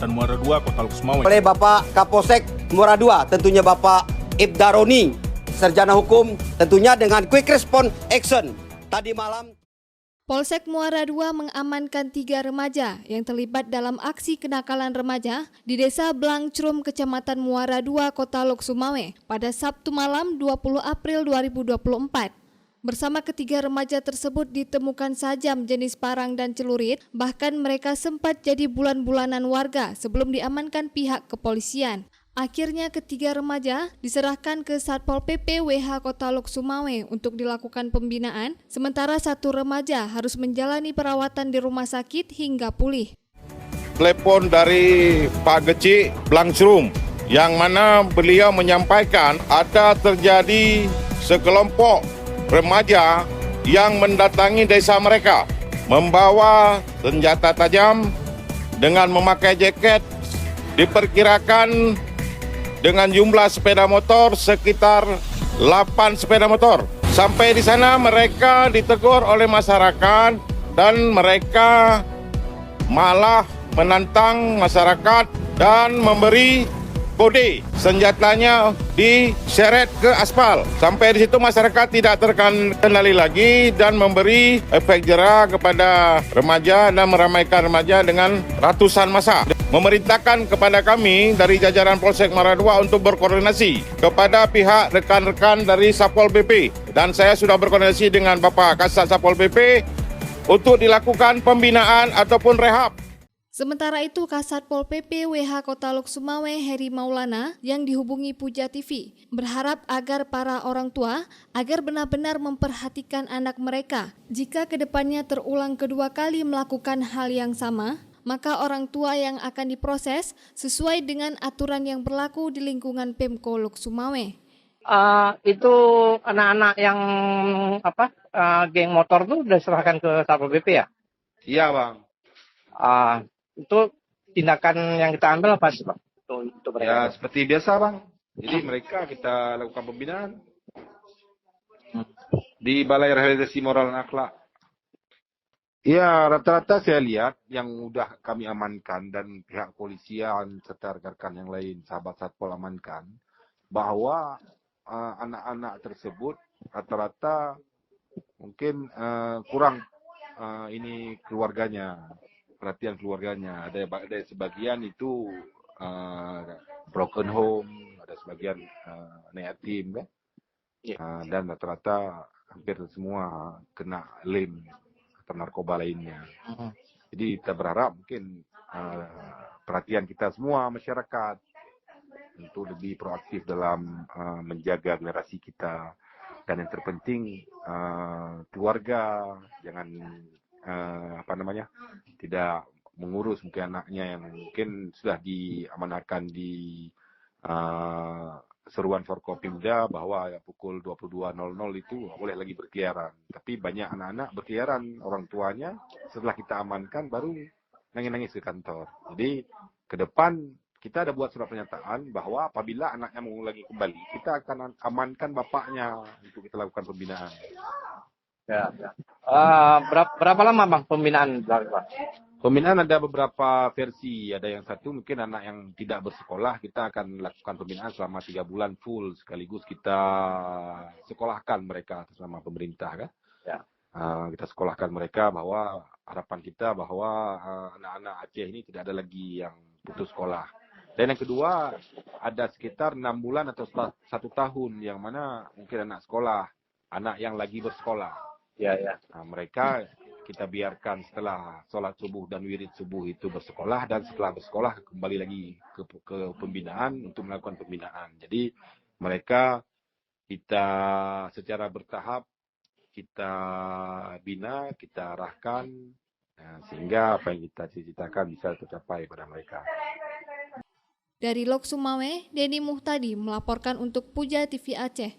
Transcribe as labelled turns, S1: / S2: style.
S1: Kecamatan Muara II, Kota Lok Sumawe.
S2: Oleh Bapak Kapolsek Muara II, tentunya Bapak Ibdaroni, Sarjana Hukum, tentunya dengan quick response action. Tadi malam
S3: Polsek Muara II mengamankan 3 remaja yang terlibat dalam aksi kenakalan remaja di Desa Blangcrum, Kecamatan Muara II, Kota Lok Sumawe pada Sabtu malam 20 April 2024. Bersama ketiga remaja tersebut ditemukan sajam jenis parang dan celurit, bahkan mereka sempat jadi bulan-bulanan warga sebelum diamankan pihak kepolisian. Akhirnya ketiga remaja diserahkan ke Satpol PP WH Kota Lok Sumawe untuk dilakukan pembinaan, sementara satu remaja harus menjalani perawatan di rumah sakit hingga pulih.
S4: Telepon dari Pak Geci Blangcrum yang mana beliau menyampaikan ada terjadi sekelompok remaja yang mendatangi desa mereka membawa senjata tajam dengan memakai jaket, diperkirakan dengan jumlah sepeda motor sekitar 8 sepeda motor. Sampai di sana mereka ditegur oleh masyarakat dan mereka malah menantang masyarakat dan memberi kode, senjatanya diseret ke aspal. Sampai di situ masyarakat tidak terkendali lagi dan memberi efek jera kepada remaja dan meramaikan remaja dengan ratusan massa. Memerintahkan kepada kami dari jajaran Polsek Muara II untuk berkoordinasi kepada pihak rekan-rekan dari Satpol PP. Dan saya sudah berkoordinasi dengan Bapak Kasat Satpol PP untuk dilakukan pembinaan ataupun rehab.
S3: Sementara itu, Kasat Pol PP WH Kota Lok Sumawe Heri Maulana yang dihubungi Puja TV berharap agar para orang tua agar benar-benar memperhatikan anak mereka. Jika kedepannya terulang kedua kali melakukan hal yang sama, maka orang tua yang akan diproses sesuai dengan aturan yang berlaku di lingkungan Pemko Lok Sumawe.
S5: Itu anak-anak yang geng motor tuh udah diserahkan ke Satpol PP ya?
S4: Iya, Bang.
S5: Itu tindakan yang kita ambil apa sih, Pak? Untuk
S6: Ya, seperti biasa, Bang. Jadi mereka kita lakukan pembinaan di Balai Rehabilitasi Moral dan Akhlak. Ya, rata-rata saya lihat yang udah kami amankan dan pihak polisian serta rekan-rekan yang lain, sahabat Satpol amankan, bahwa anak-anak tersebut rata-rata mungkin kurang ini keluarganya. Perhatian keluarganya, ada sebagian itu broken home, ada sebagian anak yatim kan, dan rata-rata hampir semua kena lem atau narkoba lainnya. Jadi kita berharap mungkin perhatian kita semua masyarakat untuk lebih proaktif dalam menjaga generasi kita, dan yang terpenting keluarga jangan tidak mengurus mungkin anaknya yang mungkin sudah diamanahkan di seruan Forkopimda bahwa pukul 22.00 itu boleh lagi berkeliaran. Tapi banyak anak-anak berkeliaran, orang tuanya setelah kita amankan baru nangis-nangis ke kantor. Jadi ke depan kita ada buat surat pernyataan bahwa apabila anaknya mengulangi kembali, kita akan amankan bapaknya untuk kita lakukan pembinaan.
S5: Ya. Berapa lama, Bang, pembinaan?
S6: Pembinaan ada beberapa versi. Ada yang satu mungkin anak yang tidak bersekolah, kita akan lakukan pembinaan selama 3 bulan full. Sekaligus kita sekolahkan mereka selama pemerintah. Kan?
S5: Ya.
S6: Kita sekolahkan mereka bahwa harapan kita bahwa anak-anak Aceh ini tidak ada lagi yang putus sekolah. Dan yang kedua, ada sekitar 6 bulan atau 1 tahun yang mana mungkin anak sekolah, anak yang lagi bersekolah.
S5: Ya.
S6: Mereka kita biarkan setelah sholat subuh dan wirid subuh itu bersekolah, dan setelah bersekolah kembali lagi ke pembinaan untuk melakukan pembinaan. Jadi mereka kita secara bertahap kita bina, kita arahkan sehingga apa yang kita cita-citakan bisa tercapai pada mereka.
S3: Dari Lok Sumawe, Denny Muhtadi melaporkan untuk Puja TV Aceh.